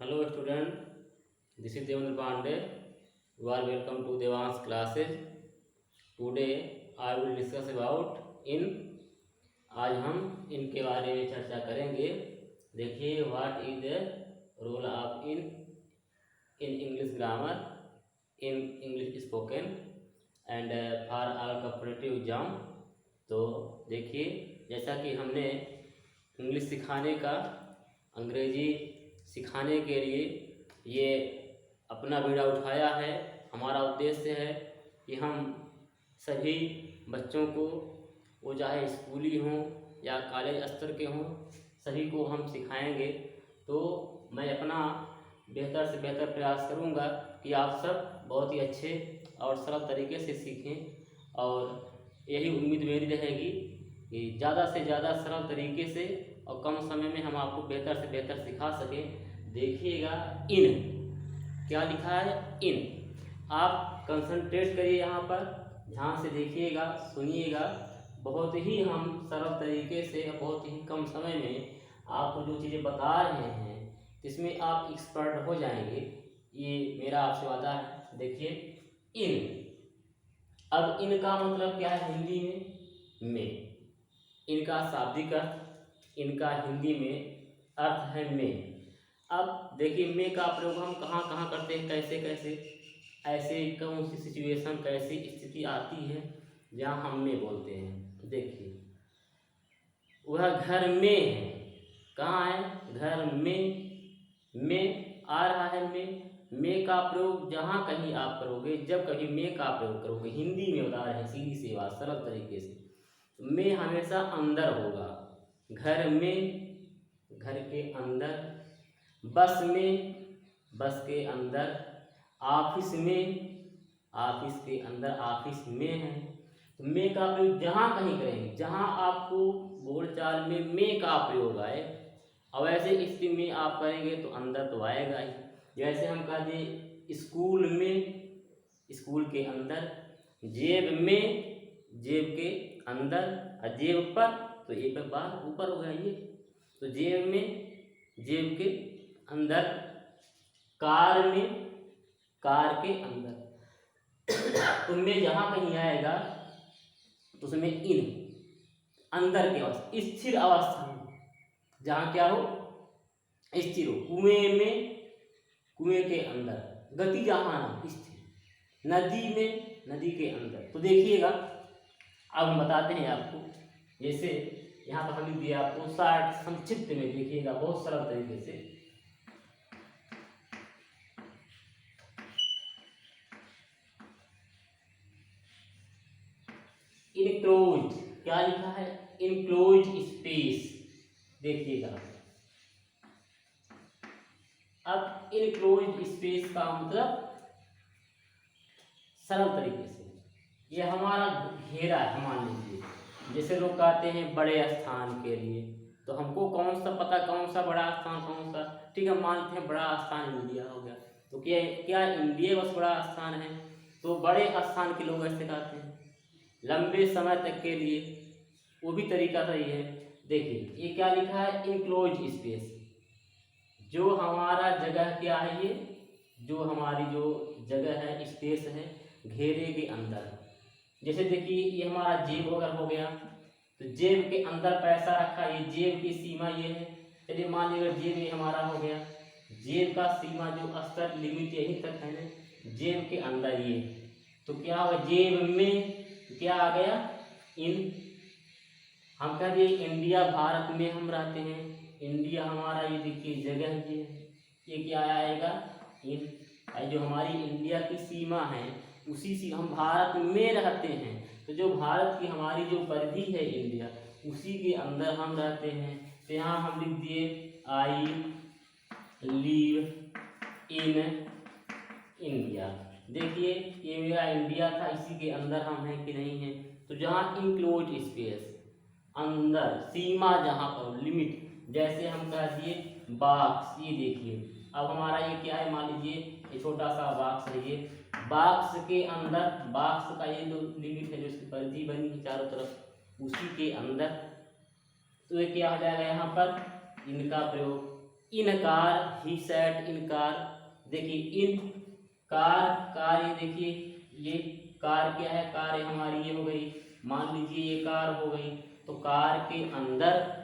Hello student, this is Devendra Pandey. You are welcome to Devans classes. Today I will discuss about in. आज हम इनके बारे में चर्चा करेंगे। देखिए what is the role of in English grammar in English spoken and for all competitive exam. तो देखिए जैसा कि हमने इंग्लिश सिखाने का अंग्रेजी सिखाने के लिए ये अपना बीड़ा उठाया है। हमारा उद्देश्य है कि हम सभी बच्चों को, वो चाहे स्कूली हों या कॉलेज स्तर के हों, सभी को हम सिखाएंगे। तो मैं अपना बेहतर से बेहतर प्रयास करूंगा कि आप सब बहुत ही अच्छे और सरल तरीके से सीखें, और यही उम्मीद मेरी रहेगी कि ज़्यादा से ज़्यादा सरल तरीके से और कम समय में हम आपको बेहतर से बेहतर सिखा सकें। देखिएगा इन क्या लिखा है, इन। आप कंसंट्रेट करिए यहाँ पर, ध्यान से देखिएगा, सुनिएगा। बहुत ही हम सरल तरीके से बहुत ही कम समय में आपको जो चीज़ें बता रहे हैं इसमें आप एक्सपर्ट हो जाएंगे, ये मेरा आपसे वादा है। देखिए इन। अब इन का मतलब क्या है हिंदी में? इनका शाब्दिक अर्थ, इनका हिंदी में अर्थ है में। अब देखिए में का प्रयोग हम कहाँ कहाँ करते हैं, कैसे कैसे, ऐसे कौन सी सिचुएशन, कैसी स्थिति आती है जहाँ हम में बोलते हैं। देखिए वह घर में है, कहाँ है? घर में आ रहा है में का प्रयोग जहाँ कहीं आप करोगे, जब कभी में का प्रयोग करोगे, हिंदी में बता रहे हैं सीधी सी बात सरल तरीके से, में हमेशा अंदर होगा। घर में, घर के अंदर, बस में, बस के अंदर, ऑफिस में, ऑफिस के अंदर, ऑफिस में है। तो में का प्रयोग जहाँ कहीं करेंगे, जहाँ आपको बोलचाल में का प्रयोग आए, और ऐसे स्थिति में आप करेंगे तो अंदर तो आएगा ही। जैसे हम कह दें स्कूल में, स्कूल के अंदर, जेब में, जेब के अंदर, और जेब पर, तो ये पर बाहर ऊपर हो गया ये, तो जेब में, जेब के अंदर, कार में, कार के अंदर। तो में जहाँ कहीं आएगा तो उसमें इन, अंदर की अवस्था, स्थिर अवस्था में, जहाँ क्या हो, स्थिर हो। कुएं में, कुएं के अंदर, गति जहाँ ना, स्थिर। नदी में, नदी के अंदर। तो देखिएगा अब हम बताते हैं आपको, जैसे यहाँ पर हम दिया आपको शार्ट संक्षिप्त में, देखिएगा बहुत सरल तरीके से। इनक्लोज, क्या लिखा है? Enclose space. देखिएगा अब इनक्लोज स्पेस का मतलब सरल तरीके से, ये हमारा घेरा है। मान लीजिए जैसे लोग कहते हैं बड़े स्थान के लिए, तो हमको कौन सा पता, कौन सा बड़ा स्थान, कौन सा, ठीक है मानते हैं बड़ा स्थान इंडिया हो गया। तो क्या क्या इंडिया बस बड़ा स्थान है? तो बड़े स्थान के लोग ऐसे कहते हैं, लंबे समय तक के लिए, वो भी तरीका सही है। देखिए ये क्या लिखा है? Enclose space. जो हमारा जगह क्या है, ये जो हमारी जो जगह है, स्पेस है, घेरे के अंदर। जैसे देखिए ये हमारा जेब अगर हो गया, तो जेब के अंदर पैसा रखा, ये जेब की सीमा ये है। चलिए मान लीजिए जेब ये हमारा हो गया, जेब का सीमा जो स्तर लिमिट यहीं तक है ना, जेब के अंदर ये, तो क्या होगा? जेब में क्या आ गया? इन। हम कह दिए इंडिया, भारत में हम रहते हैं, इंडिया हमारा ये देखिए जगह ये क्या आएगा? इन। जो हमारी इंडिया की सीमा है, उसी से हम भारत में रहते हैं, तो जो भारत की हमारी जो परिधि है इंडिया, उसी के अंदर हम रहते हैं। तो यहाँ हम लिख दिए आई लिव इन इंडिया। देखिए ये मेरा इंडिया था, इसी के अंदर हम हैं कि नहीं है? तो जहाँ इनक्लोज स्पेस, अंदर, सीमा जहाँ पर, लिमिट, जैसे हम कह दिए बॉक्स। ये देखिए अब हमारा ये क्या है, मान लीजिए ये छोटा सा बॉक्स है, ये बॉक्स के अंदर, बॉक्स का ये जो लिमिट है, जो इसकी परिधि बनी है चारों तरफ, उसी के अंदर। तो ये क्या हो जाएगा यहाँ पर? इनका प्रयोग। इन कार, ही सेट इन कार। देखिए इन कार, कार ये देखिए ये कार क्या है, कार है हमारी ये हो गई, मान लीजिए ये कार हो गई। तो कार के अंदर,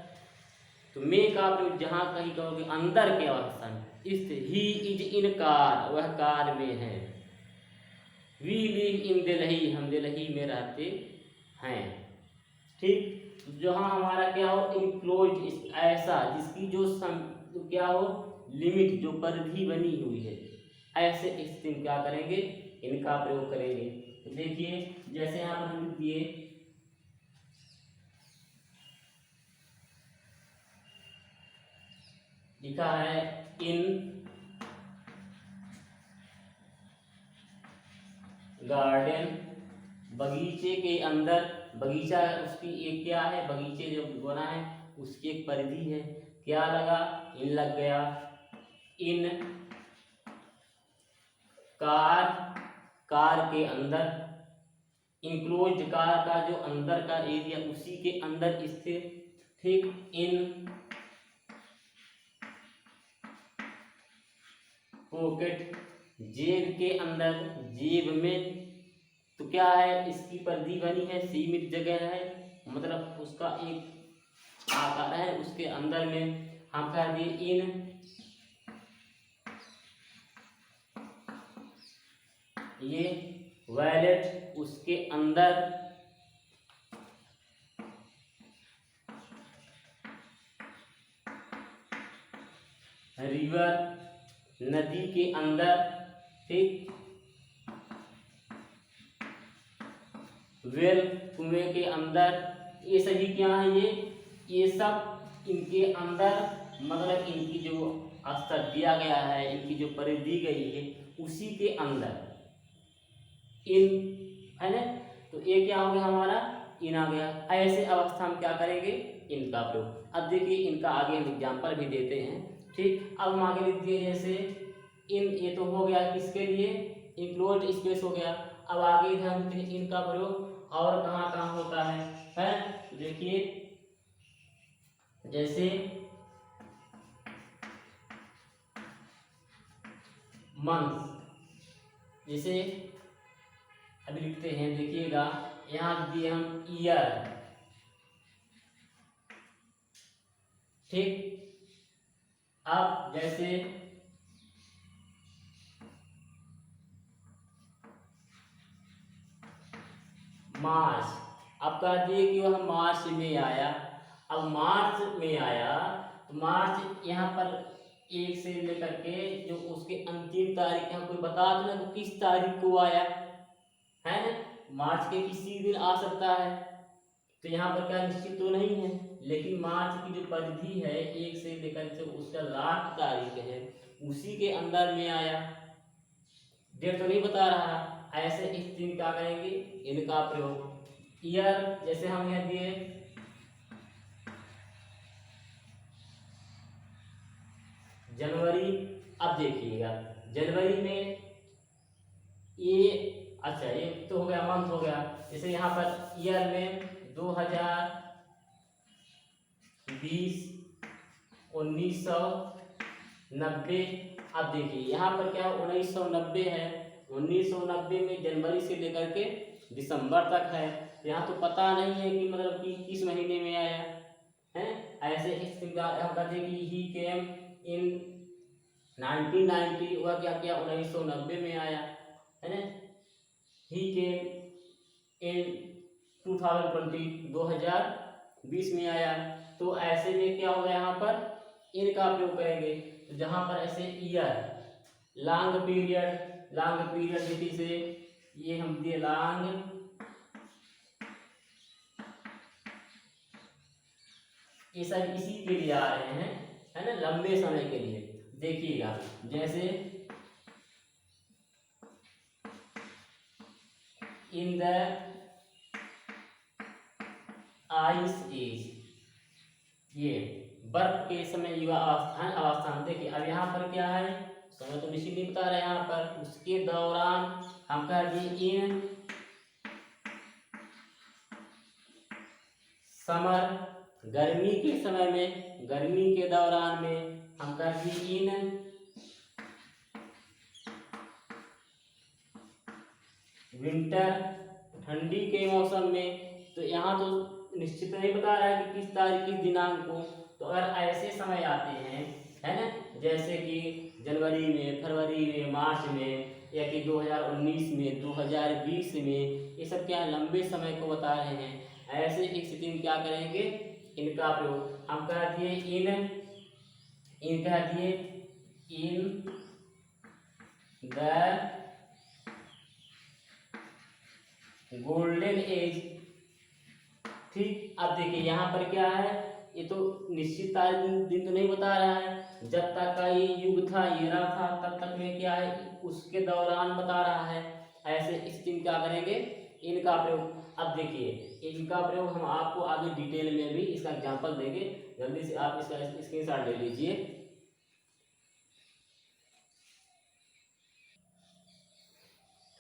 तो मे का प्रयोग जहाँ कहीं कहोगे अंदर के अवस्था में, इस ही इज इन कार, वह कार में है। वी लिव इन दिल्ली, हम दिल्ली में रहते हैं। ठीक, जहाँ हमारा क्या हो इनक्लोज, ऐसा जिसकी जो तो क्या हो लिमिट, जो परिधि बनी हुई है, ऐसे स्थिति में क्या करेंगे, इनका प्रयोग करेंगे। तो देखिए जैसे यहाँ पर हम दिए लिखा है इन गार्डन, बगीचे के अंदर, बगीचा उसकी एक क्या है, बगीचे जो बना है उसकी एक परिधि है, क्या लगा, इन लग गया। इन कार, कार के अंदर, इनक्लोज कार का जो अंदर का एरिया उसी के अंदर स्थित। ठीक, इन पॉकेट, जेब के अंदर, जेब में, तो क्या है इसकी परिधि बनी है, सीमित जगह है, मतलब उसका एक आकार है, उसके अंदर में हम कह दिए इन ये वैलेट, उसके अंदर रिवर, नदी के अंदर। ठीक, वेल, कुएं के अंदर। ये सभी क्या है, ये सब इनके अंदर, मतलब इनकी जो स्तर दिया गया है, इनकी जो परिधि दी गई है उसी के अंदर इन है ना। तो ये क्या हो गया हमारा, इन आ गया। ऐसे अवस्था में क्या करेंगे, इनका प्रयोग। अब देखिए इनका आगे हम एग्जाम्पल भी देते हैं। ठीक, अब हम आगे लिख दिए जैसे इन, ये तो हो गया किसके लिए, इंक्लोज स्पेस हो गया। अब आगे इधर हम इनका प्रयोग और कहाँ कहाँ होता है। तो देखिए जैसे मंथ, जैसे अभी लिखते हैं, देखिएगा यहाँ दिए हम ईयर। ठीक, अब जैसे मार्च, अब कह दिए कि वह मार्च में आया। अब मार्च में आया तो मार्च यहाँ पर एक से लेकर के जो उसके अंतिम तारीख यहाँ कोई बता दो ना, तो किस तारीख को आया है ना, मार्च के किसी दिन आ सकता है। तो यहाँ पर क्या निश्चित तो नहीं है, लेकिन मार्च की जो परिधि है एक से लेकर के उसका लास्ट तारीख है उसी के अंदर में आया, डेट तो नहीं बता रहा। ऐसे स्थिति में क्या करेंगे, इनका प्रयोग। ईयर, जैसे हम यहाँ दिए जनवरी। अब देखिएगा जनवरी में ये, अच्छा ये तो हो गया मंथ हो गया। जैसे यहाँ पर ईयर में 2020, 1990। अब देखिए यहाँ पर क्या 1990 है, 1990 में जनवरी से लेकर के दिसंबर तक है। तो यहाँ तो पता नहीं है कि मतलब कि किस महीने में आया है। ऐसे इस हम कहते हैं कि ही केम इन 1990, वह क्या किया 1990 में आया है ना। ही केम इन 2020, 2020 में आया। तो ऐसे में क्या होगा, यहाँ पर इनका प्रयोग करेंगे। तो जहाँ पर ऐसे year, long period, long period जैसे ये हम दिए लॉन्ग, ये सब इसी के लिए आ रहे हैं है ना, लंबे समय के लिए। देखिएगा जैसे इन द आइस एज, ये बर्फ के समय युवा अवस्था, अवस्थान। देखिए अब यहाँ पर क्या है, समय तो निश्चित नहीं बता रहे यहाँ पर, उसके दौरान हम कह दिए इन समर गर्मी के समय में, गर्मी के दौरान में हम कर दिए इन, विंटर ठंडी के मौसम में। तो यहाँ तो निश्चित नहीं बता रहा है कि किस तारीख किस दिनांक को। तो अगर ऐसे समय आते हैं, है ना, जैसे कि जनवरी में, फरवरी में, मार्च में, या कि 2019 में, 2020 में, ये सब क्या लंबे समय को बता रहे हैं। ऐसे एक स्थिति में क्या करेंगे, इनका प्रयोग हम कह दिए इन कह दिए इन द गोल्डन एज। ठीक, अब देखिए यहाँ पर क्या है, ये तो निश्चित तारीख दिन तो नहीं बता रहा है। जब तक का ये युग था, ये रहा था, तब तक में क्या है, उसके दौरान बता रहा है। ऐसे इस दिन क्या करेंगे, इनका प्रयोग। अब देखिए इनका प्रयोग हम आपको आगे डिटेल में भी इसका एग्जांपल देंगे। जल्दी से आप इसका स्क्रीनशॉट ले लीजिए।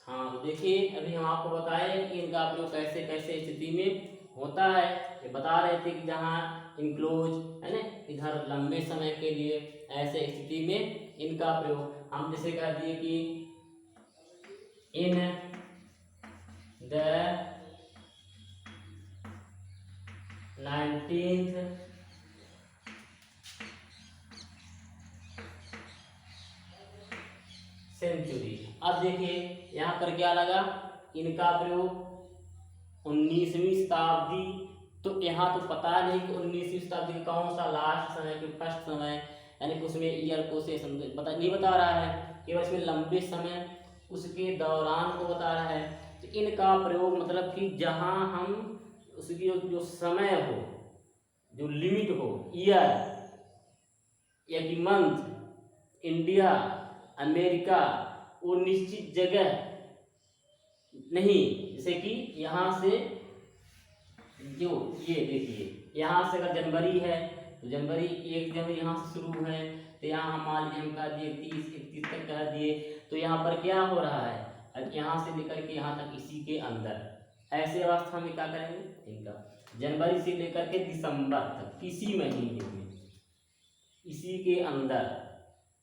हाँ, तो देखिए अभी हम आपको बताए कि इनका प्रयोग कैसे कैसे स्थिति में होता है। ये बता रहे थे कि जहाँ इनक्लोज है ना, इधर लंबे समय के लिए, ऐसे स्थिति में इनका प्रयोग हम जैसे कह दिए कि इन द 19th सेंचुरी। अब देखिए यहाँ पर क्या लगा, इनका प्रयोग 19वीं शताब्दी। तो यहाँ तो पता नहीं कि 19वीं शताब्दी का कौन सा लास्ट समय कि फर्स्ट समय, यानी कि उसमें ईयर को से पता नहीं बता रहा है, केवल इसमें लंबे समय उसके दौरान को बता रहा है। तो इनका प्रयोग मतलब कि जहाँ हम उसकी जो समय हो, जो लिमिट हो, ईयर या कि मंथ, इंडिया, अमेरिका, वो निश्चित जगह नहीं। जैसे कि यहाँ से जो ये देखिए, यहाँ से अगर जनवरी है तो जनवरी 1 जनवरी यहाँ से शुरू है, तो यहाँ हम मान लीजिए हम कह दिए 30 31 तक कह दिए। तो यहाँ पर क्या हो रहा है, अब यहाँ से लेकर के यहाँ तक इसी के अंदर ऐसे अवस्था में क्या करेंगे, इनका जनवरी से लेकर के दिसंबर तक किसी महीने में इसी के अंदर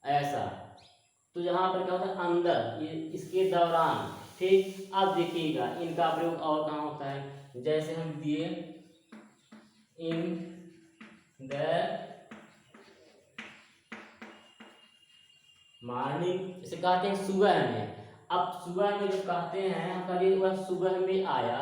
ऐसा। तो यहाँ पर क्या होता है, अंदर, ये इसके दौरान। ठीक, अब देखिएगा इनका प्रयोग और कहाँ होता है, जैसे हम दिए इन द मॉर्निंग, इसे कहते हैं सुबह में। अब सुबह में जब कहते हैं, हम करिए वह सुबह में आया,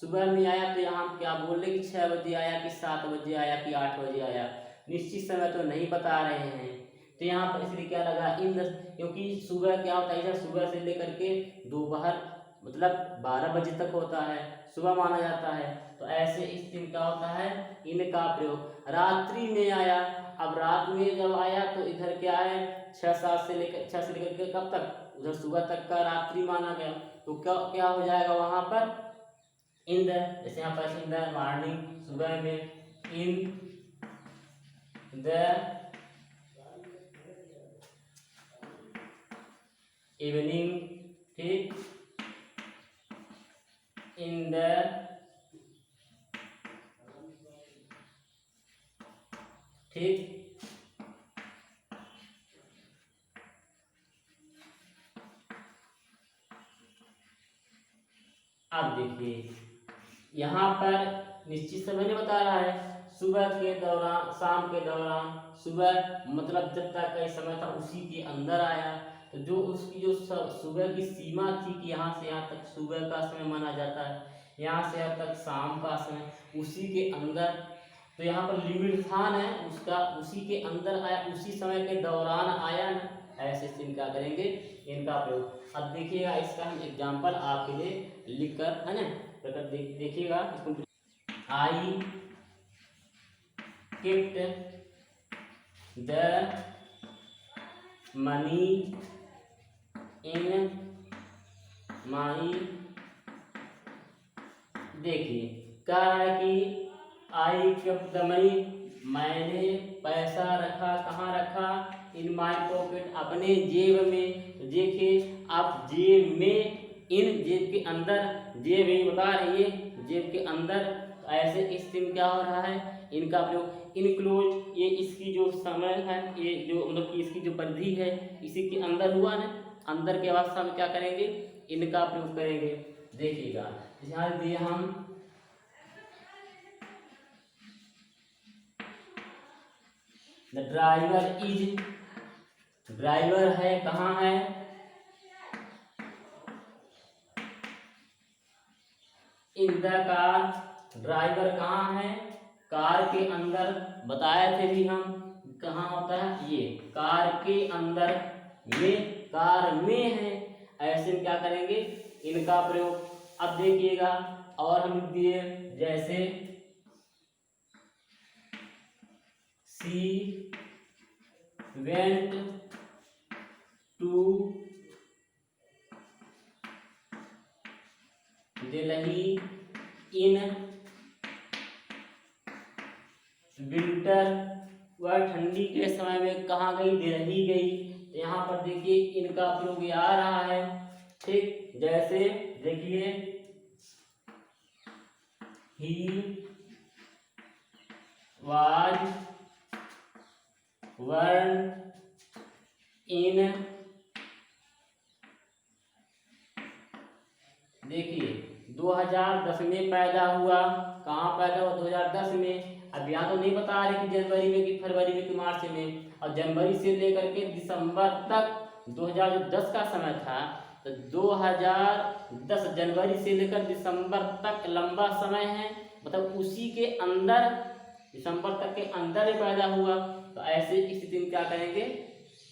सुबह में आया तो यहाँ क्या बोल रहे कि 6 बजे आया कि 7 बजे आया कि 8 बजे आया, निश्चित समय तो नहीं बता रहे हैं। तो यहाँ पर इसलिए क्या लगा इन, क्योंकि सुबह क्या होता है, सुबह से लेकर के दोपहर मतलब 12 बजे तक होता है, सुबह माना जाता है। तो ऐसे इस दिन क्या होता है, इनका प्रयोग रात्रि में आया। अब रात में जब आया तो इधर क्या है, 6 से लेकर के कब तक, उधर सुबह तक का रात्रि माना गया। तो क्या क्या हो जाएगा वहां पर, इन द, जैसे यहाँ पर इन द मॉर्निंग सुबह में, इन द इवनिंग, ठीक, इन द ठीक। अब देखिए यहाँ पर निश्चित समय नहीं बता रहा है, सुबह के दौरान, शाम के दौरान, सुबह मतलब जब तक का समय था उसी के अंदर आया। तो जो उसकी जो सुबह की सीमा थी कि यहाँ से यहाँ तक सुबह का समय माना जाता है, यहाँ से यहाँ तक शाम का समय, उसी के अंदर। तो यहाँ पर लिमिट स्थान है उसका, उसी के अंदर आया, उसी समय के दौरान आया ना, ऐसे इनका करेंगे इनका प्रयोग। अब देखिएगा इसका हम एग्जाम्पल आपके लिए लिख कर, है ना, प्रकट देखिएगा इसको। आई kept the money in my, देखिए कह रहा है कि आई kept the money, मैंने पैसा रखा, कहाँ रखा, इन माई पॉकेट, अपने जेब में। तो देखिए आप जेब में, इन जेब के अंदर, जेब ही बता रही है, जेब के अंदर। तो ऐसे इस दिन क्या हो रहा है, इनका प्रयोग इनक्लोज, ये इसकी जो समय है, ये जो मतलब कि इसकी जो परिधि है इसी के अंदर हुआ ना, अंदर के अवस्था में क्या करेंगे, इनका प्रयोग करेंगे। देखिएगा ध्यान दिए हम द ड्राइवर इज, ड्राइवर है कहाँ है, इन द कार, ड्राइवर कहाँ है, कार के अंदर, बताए थे भी हम कहाँ होता है, ये कार के अंदर में, कार में है, ऐसे में क्या करेंगे इनका प्रयोग। अब देखिएगा और हम दिए जैसे she went to Delhi in winter, वह ठंडी के समय में कहाँ गई, दिल्ली गई। तो यहाँ पर देखिए इनका प्रयोग आ रहा है, ठीक। जैसे देखिए ही वाज born इन, देखिए 2010 में पैदा हुआ, कहाँ पैदा हुआ 2010 में। अब यहाँ तो नहीं बता रहे कि जनवरी में कि फरवरी में कि मार्च में, और जनवरी से लेकर के दिसंबर तक 2010 का समय था, तो 2010 जनवरी से लेकर दिसंबर तक लंबा समय है, मतलब उसी के अंदर दिसंबर तक के अंदर ही पैदा हुआ। तो ऐसे स्थिति में क्या करेंगे,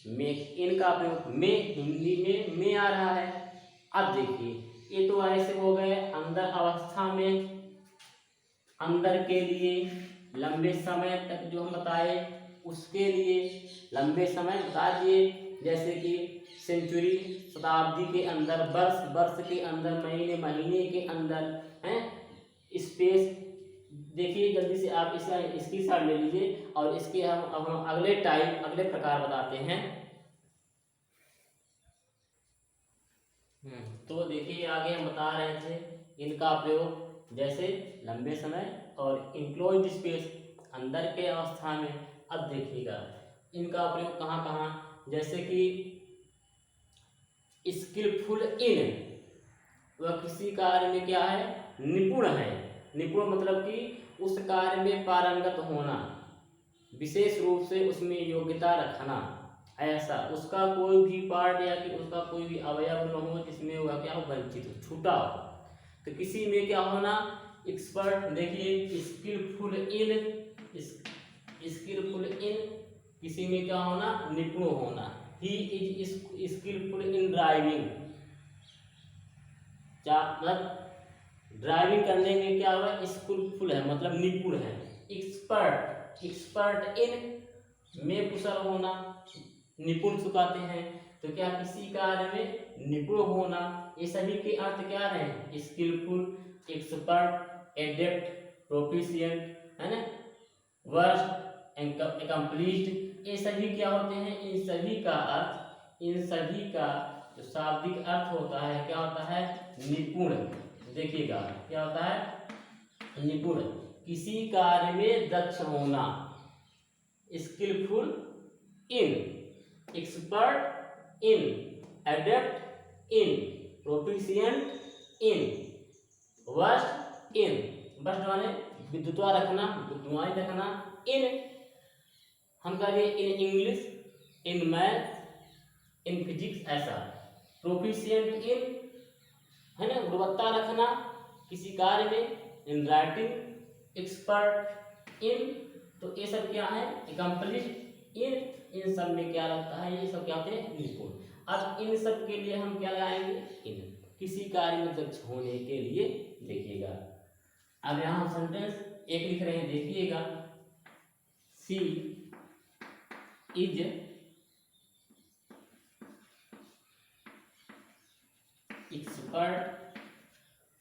में, इनका प्रयोग में, हिंदी में आ रहा है। अब देखिए ये तो ऐसे हो गए अंदर अवस्था में, अंदर के लिए लंबे समय तक जो हम बताए उसके लिए लंबे समय बता दिए, जैसे कि सेंचुरी, शताब्दी के अंदर, वर्ष, वर्ष के अंदर, महीने, महीने के अंदर हैं, स्पेस। देखिए जल्दी से आप इसका इसकी साइड ले लीजिए और इसके हम अगले टाइप, अगले प्रकार बताते हैं। तो देखिए आगे हम बता रहे थे इनका प्रयोग जैसे लंबे समय और इनक्लोज्ड स्पेस, अंदर के अवस्था में। अब देखिएगा इनका प्रयोग कहाँ कहाँ, जैसे कि स्किलफुल इन, वह किसी कार्य में क्या है, निपुण है। निपुण मतलब कि उस कार्य में पारंगत होना, विशेष रूप से उसमें योग्यता रखना, ऐसा उसका कोई भी पार्ट या कि उसका कोई भी अवयव न हो जिसमें वह क्या हो, वंचित हो, छूटा हो। तो किसी में क्या होना, एक्सपर्ट। देखिए स्किलफुल इन, स्किलफुल इन, किसी में क्या होना, निपुण होना। He is skilful in driving, मतलब ड्राइविंग करने में क्या हुआ, स्किलफुल है मतलब निपुण है। एक्सपर्ट, एक्सपर्ट इन में कुशल होना, निपुण चुकाते हैं। तो क्या किसी कार्य में निपुण होना, ये सभी के अर्थ क्या रहे, स्किलफुल, एक्सपर्ट, एडेप्ट, प्रोफिशिएंट, है ना, वर्स्ट, अकम्प्लिश्ड, ये सभी क्या होते हैं, इन सभी का अर्थ, इन सभी का जो शाब्दिक अर्थ होता है क्या होता है, निपुण। देखिएगा क्या होता है, निपुण, किसी कार्य में दक्ष होना, skilful in, expert in, adept in, proficient in, versed in, versed माने विद्वता रखना, बुद्धिमानी रखना, इन हम कह रहे in English, in math, in physics, ऐसा। प्रोफिशिएंट इन है ना, गुणवत्ता रखना किसी कार्य में, इन राइटिंग, एक्सपर्ट इन, तो ये सब क्या है, अकम्प्लिश्ड इन सब में क्या लगता है, ये सब क्या होते हैं, निपुण। अब इन सब के लिए हम क्या लगाएंगे, इन, किसी कार्य में दक्ष होने के लिए। देखिएगा अब यहाँ हम सेंटेंस एक लिख रहे हैं, देखिएगा सी इज एक्सपर्ट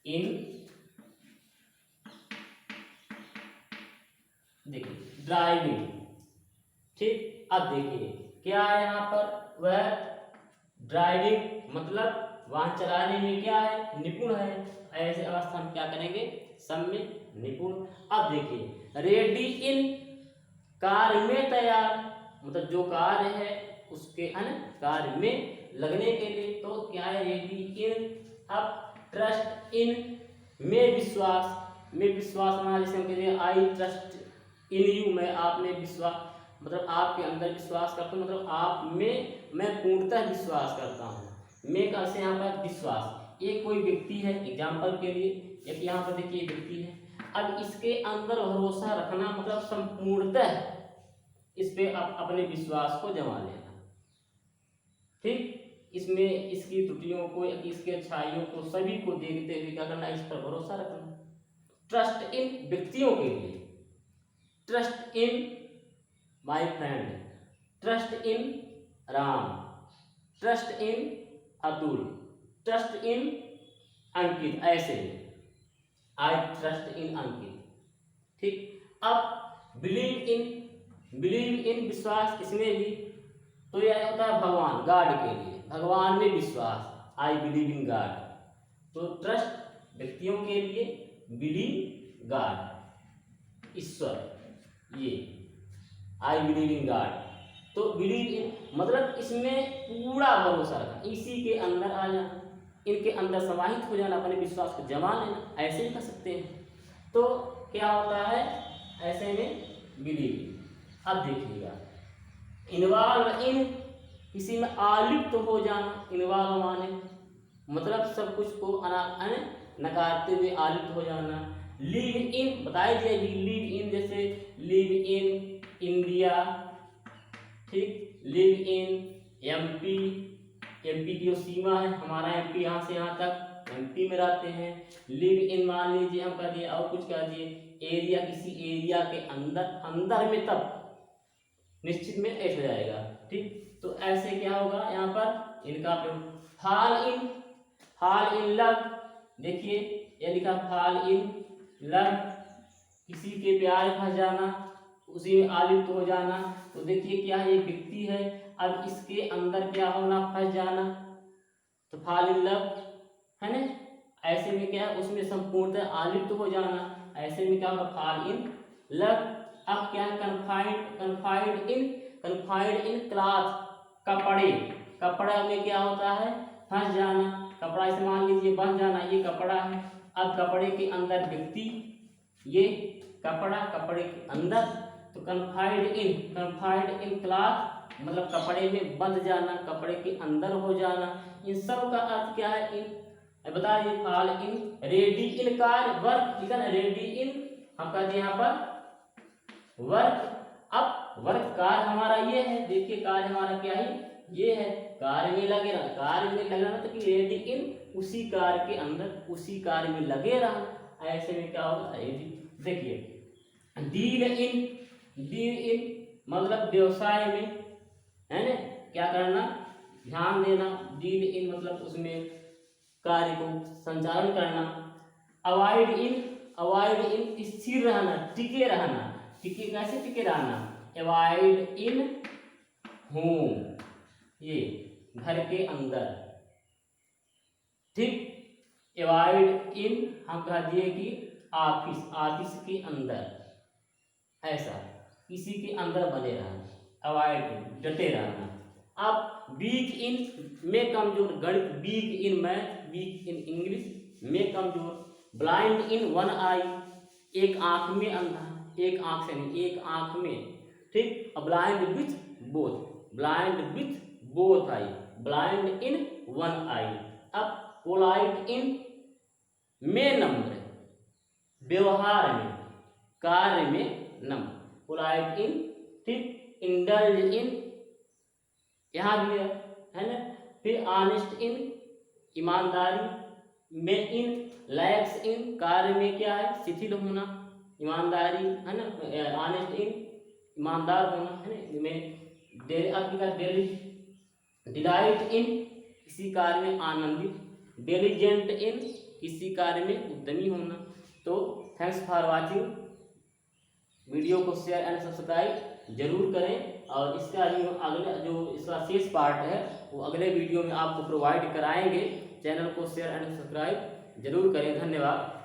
इन, देखिए ड्राइविंग, ठीक। अब देखिए क्या है यहाँ पर, वह ड्राइविंग मतलब वाहन चलाने में क्या है, निपुण है। ऐसे अवस्था में क्या करेंगे, सब में निपुण। अब देखिए रेडी इन, कार्य में तैयार, मतलब जो कार्य है उसके कार्य में लगने के लिए, तो क्या है रेडी इन। अब ट्रस्ट इन, में विश्वास, में विश्वास माना जैसे हम कहते हैं आई ट्रस्ट इन यू, मैं आप में विश्वास, मतलब आपके अंदर विश्वास करता हूँ, मतलब आप में मैं पूर्णतः विश्वास करता हूँ। मैं का से यहाँ पर विश्वास, ये कोई व्यक्ति है एग्जाम्पल के लिए, एक यहाँ पर देखिए व्यक्ति है। अब इसके अंदर भरोसा रखना मतलब संपूर्णतः इस पे आप अपने विश्वास को जमा लेना, ठीक। इसमें इसकी त्रुटियों को, इसकी अच्छाइयों को सभी को देखते हुए क्या करना, इस पर भरोसा रखना। ट्रस्ट इन व्यक्तियों के लिए, trust in my friend, trust in Ram, trust in Atul, trust in Ankit, ऐसे आई ट्रस्ट इन अंकित, ठीक। अब बिलीव इन, बिलीव इन विश्वास, इसमें भी तो यह होता है भगवान, गॉड के लिए, भगवान में विश्वास, आई बिलीव इन गॉड। तो ट्रस्ट व्यक्तियों के लिए, बिलीव गॉड ईश्वर, ये आई बिलीव इन गॉड। तो बिलीव इन मतलब इसमें पूरा भरोसा रखना, इसी के अंदर आ जाना, इनके अंदर समाहित हो जाना, अपने विश्वास को जमा लेना, ऐसे ही कर सकते हैं। तो क्या होता है ऐसे में बिलीव इन। अब देखिएगा इन्वॉल्व इन, किसी में आलिप्त तो हो जाना, इन्वॉल्व माने मतलब सब कुछ को नकारते हुए आलिप्त हो जाना। लिव इन बताई जाएगी, लिव इन जैसे लिव इन इंडिया, ठीक, लिव इन एमपी, एमपी की जो सीमा है, हमारा एमपी यहाँ से यहाँ तक एमपी में रहते हैं। लिव इन मान लीजिए हम कह दिए और कुछ कह दिए, एरिया, किसी एरिया के अंदर, अंदर में, तब निश्चित में ऐसा जाएगा, ठीक। तो ऐसे क्या होगा यहाँ पर इनका प्रयोग। Fall in, fall in love, देखिए ये लिखा फॉल इन लव, किसी के प्यार में फंस जाना, उसी में आलिप्त हो जाना। तो देखिए क्या है, एक व्यक्ति है, अब इसके अंदर क्या होना, फंस जाना, तो फॉल इन लव है ना। ऐसे में क्या है, उसमें संपूर्णतः आलिप्त हो जाना, ऐसे में क्या होगा, फॉल इन लव। अब क्या है, कन्फाइंड, कन्फाइंड इन, कन्फाइंड इन क्लॉथ, कपड़े, कपड़ा में क्या होता है, फंस जाना, कपड़ा से मान लीजिए बन जाना, ये कपड़ा है। अब कपड़े के अंदर व्यक्ति, ये कपड़ा, कपड़े के अंदर, तो कन्फाइंड इन, कन्फाइंड इन क्लॉथ मतलब कपड़े में बंध जाना, कपड़े के अंदर हो जाना। इन सब का अर्थ क्या है, इन बता दीजिए, फॉल इन, रेडी इन कार्य, वर्क, ठीक है ना, रेडी इन हम कहते हैं यहाँ पर वर्क। अब वर्क कार्य हमारा ये है, देखिए कार्य हमारा क्या है, ये है, कार्य में लगे रहना, कार्य में लगे रहना, तो कि रेडी इन उसी कार्य के अंदर, उसी कार्य में लगे रहना। ऐसे में क्या होगा, देखिए डील इन, डील इन मतलब व्यवसाय में है ना, क्या करना, ध्यान देना, डील इन मतलब उसमें कार्य को संचालन करना। अवॉइड इन, अवॉइड इन स्थिर रहना, टिके रहना, टिके कैसे टिके रहना, अवॉइड इन होम, ये घर के अंदर, ठीक। अवॉइड इन हम कह दिए कि ऑफिस, ऑफिस के अंदर, ऐसा किसी के अंदर बने रहना, अवॉइड इन डटे रहना। अब वीक इन में कमजोर, गणित, weak in math, weak in English में कमजोर। ब्लाइंड इन वन आई, एक आंख में अंधा, एक आंख से नहीं, एक आंख में, ठीक। Blind with both, blind with both eye, blind in one eye. अब पोलाइट इन में नम्र, व्यवहार में, कार्य में नम्र, पोलाइट इन, ठीक। इंडल्ज इन यहाँ भी है ना। फिर ऑनेस्ट इन ईमानदारी में, इन लैक्स इन कार्य में क्या है, शिथिल होना, ईमानदारी है ना, ऑनेस्ट इन ईमानदार होना है ना, में डिलाइट इन किसी कार्य में आनंदित, डिलीजेंट इन किसी कार्य में उद्यमी होना। तो थैंक्स फॉर वाचिंग, वीडियो को शेयर एंड सब्सक्राइब जरूर करें, और इसका जो अगला जो इसका शेष पार्ट है वो अगले वीडियो में आपको प्रोवाइड कराएंगे। चैनल को शेयर एंड सब्सक्राइब जरूर करें। धन्यवाद।